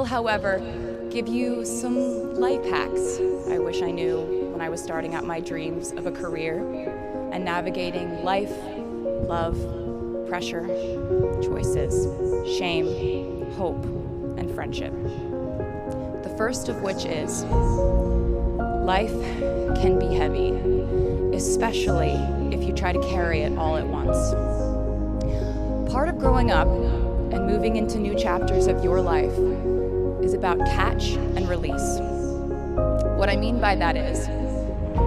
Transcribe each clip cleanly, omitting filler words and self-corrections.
however, give you some life hacks I wish I knew when I was starting out my dreams of a career and navigating life, love, pressure, choices, shame, hope, and friendship. The first of which is, life can be heavy, especially if you try to carry it all at once. Part of growing up and moving into new chapters of your life is about catch and release. What I mean by that is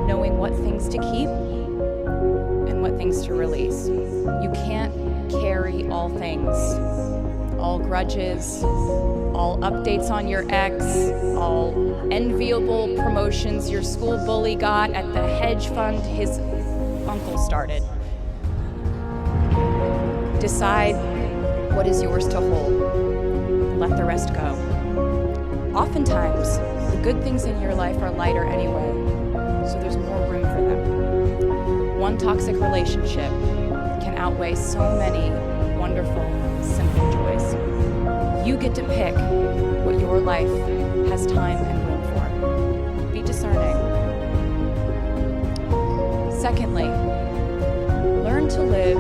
knowing what things to keep and what things to release. You can't carry all things, all grudges, all updates on your ex, all enviable promotions your school bully got at the hedge fund his uncle started. Decide what is yours to hold. Let the rest go. Oftentimes, the good things in your life are lighter anyway, so there's more room for them. One toxic relationship can outweigh so many wonderful, simple joys. You get to pick what your life has time and room for. Be discerning. Secondly, learn to live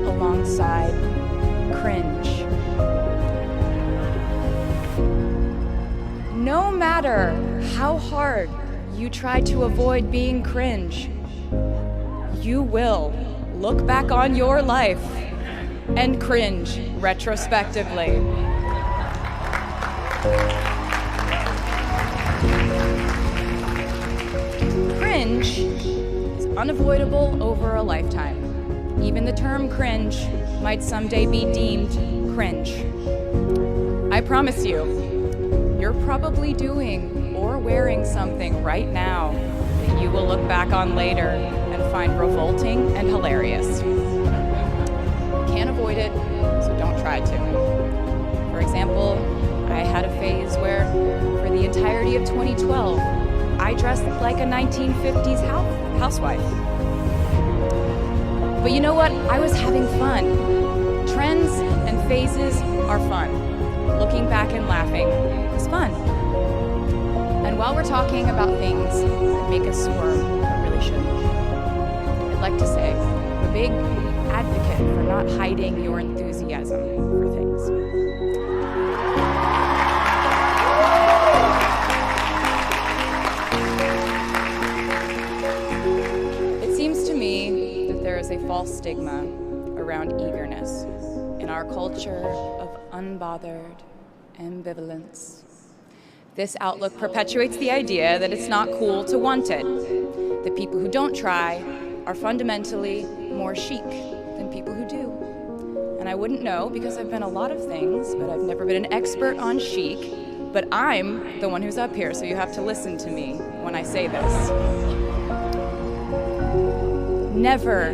alongside cringe. No matter how hard you try to avoid being cringe, you will look back on your life and cringe retrospectively. Cringe is unavoidable over a lifetime. Even the term cringe might someday be deemed cringe. I promise you, you're probably doing or wearing something right now that you will look back on later and find revolting and hilarious. You can't avoid it, so don't try to. For example, I had a phase where, for the entirety of 2012, I dressed like a 1950s housewife. But you know what? I was having fun. Trends and phases are fun. Looking back and laughing is fun. And while we're talking about things that make us squirm, but really shouldn't, I'd like to say I'm a big advocate for not hiding your enthusiasm for things. It seems to me that there is a false stigma around eagerness in our culture of unbothered ambivalence. This outlook perpetuates the idea that it's not cool to want it, that people who don't try are fundamentally more chic than people who do. And I wouldn't know because I've been a lot of things, but I've never been an expert on chic, but I'm the one who's up here, so you have to listen to me when I say this. Never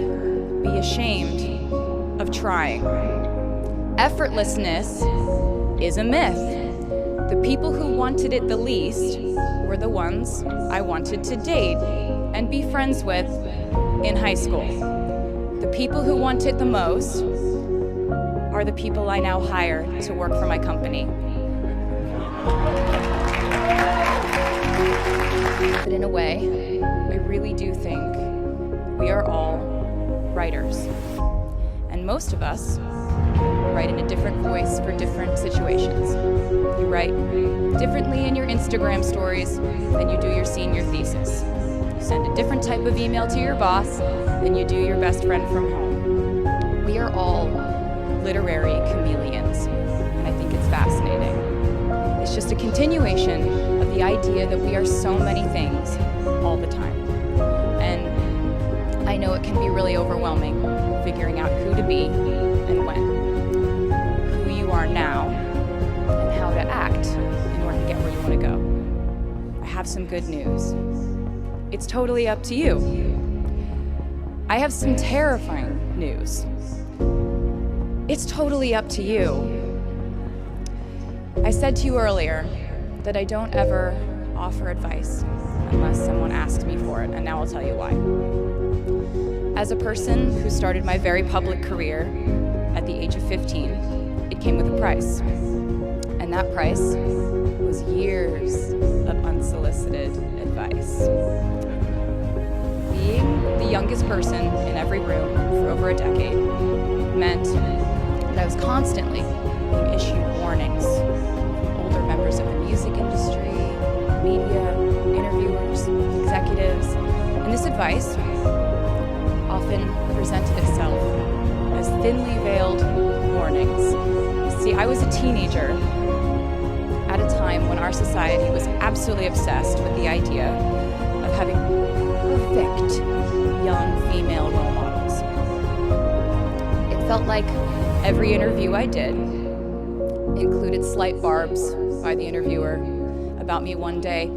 be ashamed of trying. Effortlessness is a myth. The people who wanted it the least were the ones I wanted to date and be friends with in high school. The people who want it the most are the people I now hire to work for my company. But in a way, I really do think we are all writers. And most of us write in a different voice for different situations. You write differently in your Instagram stories than you do your senior thesis. You send a different type of email to your boss than you do your best friend from home. We are all literary chameleons, and I think it's fascinating. It's just a continuation of the idea that we are so many things all the time. And I know it can be really overwhelming figuring out who to be and when. Are now and how to act in order to get where you want to go. I have some good news. It's totally up to you. I have some terrifying news. It's totally up to you. I said to you earlier that I don't ever offer advice unless someone asks me for it, and now I'll tell you why. As a person who started my very public career at the age of 15, it came with a price. And that price youngest person in every room for over a decade meant that I was constantly being issued warnings from older members of the music industry, media, interviewers, executives, and this advice often presented itself as thinly veiled warnings. See, I was a teenager at a time when our society was absolutely obsessed with the idea of having perfect young female role models. It felt like every interview I did included slight barbs by the interviewer about me one day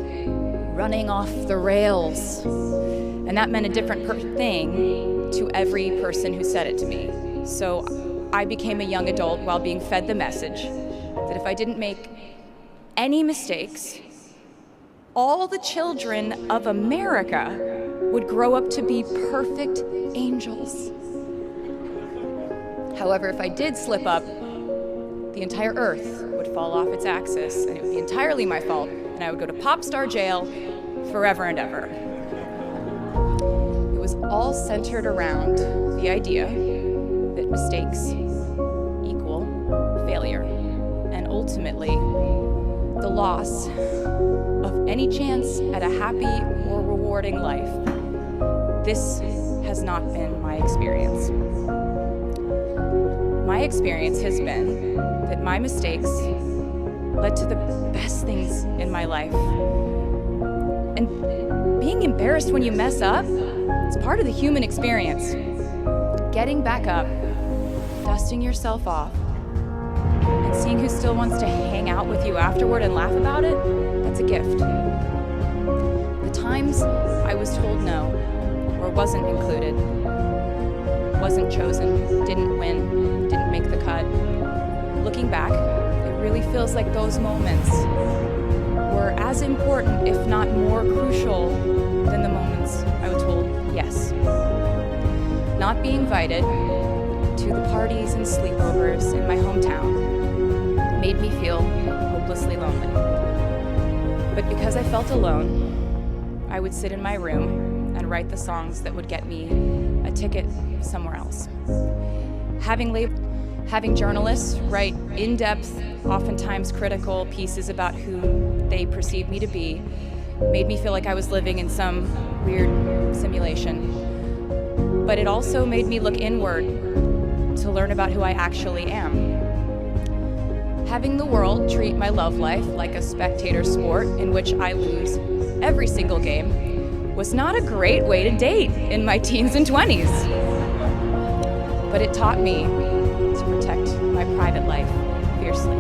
running off the rails. And that meant a different thing to every person who said it to me. So I became a young adult while being fed the message that if I didn't make any mistakes, all the children of America would grow up to be perfect angels. However, if I did slip up, the entire earth would fall off its axis, and it would be entirely my fault, and I would go to pop star jail forever and ever. It was all centered around the idea that mistakes equal failure, and ultimately, the loss of any chance at a happy or rewarding life. This has not been my experience. My experience has been that my mistakes led to the best things in my life. And being embarrassed when you mess up, it's part of the human experience. Getting back up, dusting yourself off, and seeing who still wants to hang out with you afterward and laugh about it, that's a gift. The times I was told no, or wasn't included, wasn't chosen, didn't win, didn't make the cut. Looking back, it really feels like those moments were as important, if not more crucial, than the moments I was told yes. Not being invited to the parties and sleepovers in my hometown made me feel hopelessly lonely. But because I felt alone, I would sit in my room and write the songs that would get me a ticket somewhere else. Having journalists write in-depth, oftentimes critical pieces about who they perceived me to be made me feel like I was living in some weird simulation. But it also made me look inward to learn about who I actually am. Having the world treat my love life like a spectator sport in which I lose every single game was not a great way to date in my teens and 20s. But it taught me to protect my private life fiercely.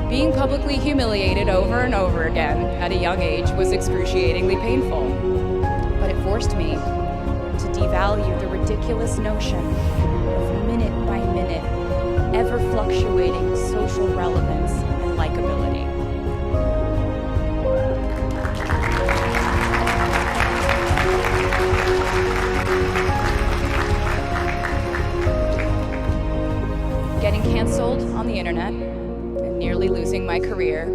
Being publicly humiliated over and over again at a young age was excruciatingly painful, but it forced me to devalue the ridiculous notion of minute by minute, ever fluctuating social relevance and likability. Getting canceled on the internet and nearly losing my career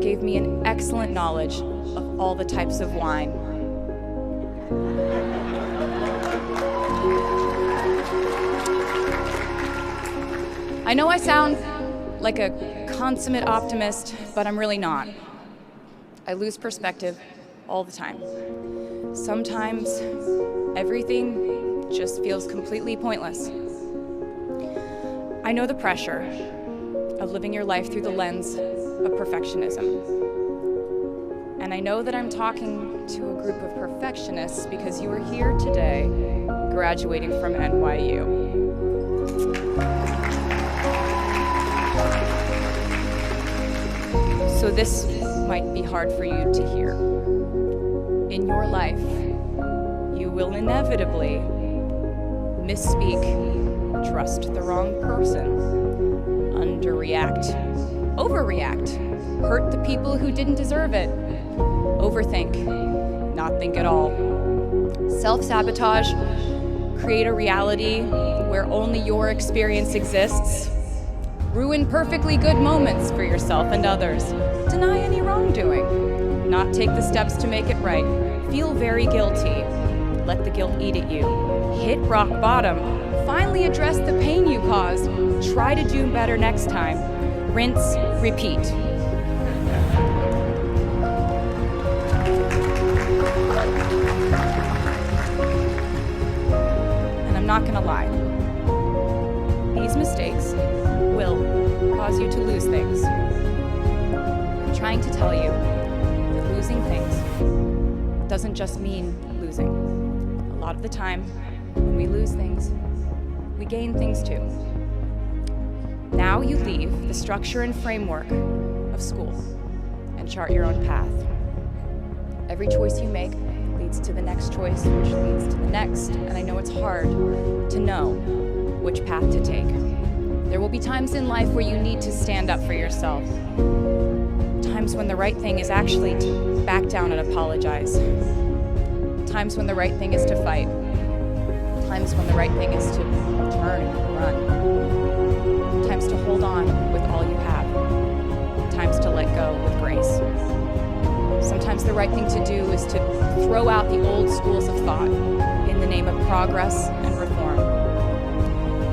gave me an excellent knowledge of all the types of wine. I know I sound like a consummate optimist, but I'm really not. I lose perspective all the time. Sometimes everything just feels completely pointless. I know the pressure of living your life through the lens of perfectionism. And I know that I'm talking to a group of perfectionists because you are here today graduating from NYU. So this might be hard for you to hear. In your life, you will inevitably misspeak, trust the wrong person, underreact, overreact, hurt the people who didn't deserve it, overthink, not think at all, self-sabotage, create a reality where only your experience exists, ruin perfectly good moments for yourself and others, deny any wrongdoing, not take the steps to make it right, feel very guilty, let the guilt eat at you. Hit rock bottom. Finally address the pain you caused. Try to do better next time. Rinse, repeat. And I'm not gonna lie. These mistakes will cause you to lose things. I'm trying to tell you that losing things doesn't just mean losing. A lot of the time, when we lose things, we gain things too. Now you leave the structure and framework of school and chart your own path. Every choice you make leads to the next choice, which leads to the next, and I know it's hard to know which path to take. There will be times in life where you need to stand up for yourself. Times when the right thing is actually to back down and apologize. Times when the right thing is to fight. Times when the right thing is to turn and run. Times to hold on with all you have. Times to let go with grace. Sometimes the right thing to do is to throw out the old schools of thought in the name of progress and reform.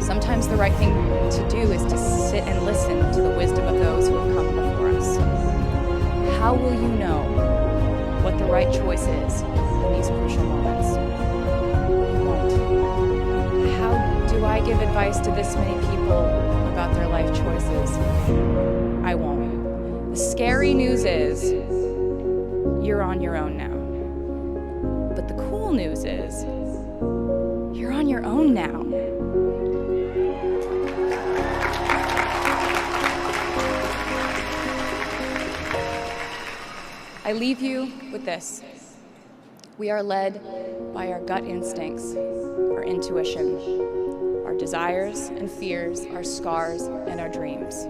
Sometimes the right thing to do is to sit and listen to the wisdom of those who have come before us. How will you know what the right choice is in these crucial moments? You won't. How do I give advice to this many people about their life choices? I won't. The scary news is you're on your own now. But the cool news is you're on your own now. I leave you with this. We are led by our gut instincts, our intuition, our desires and fears, our scars and our dreams.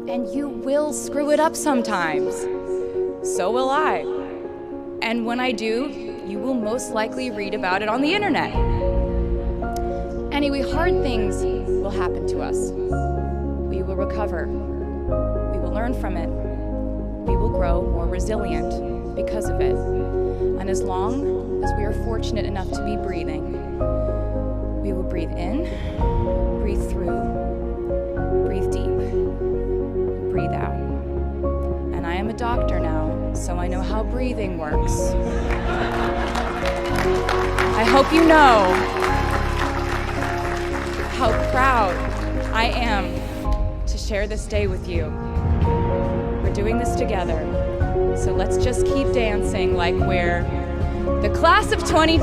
And you will screw it up sometimes. So will I. And when I do, you will most likely read about it on the internet. Anyway, hard things will happen to us. We will recover. We will learn from it. We will grow more resilient because of it. And as long as we are fortunate enough to be breathing, we will breathe in, breathe through, breathe deep, breathe out. And I am a doctor now, so I know how breathing works. I hope you know how proud I am to share this day with you. We're doing this together, so let's just keep dancing like we're the class of 22.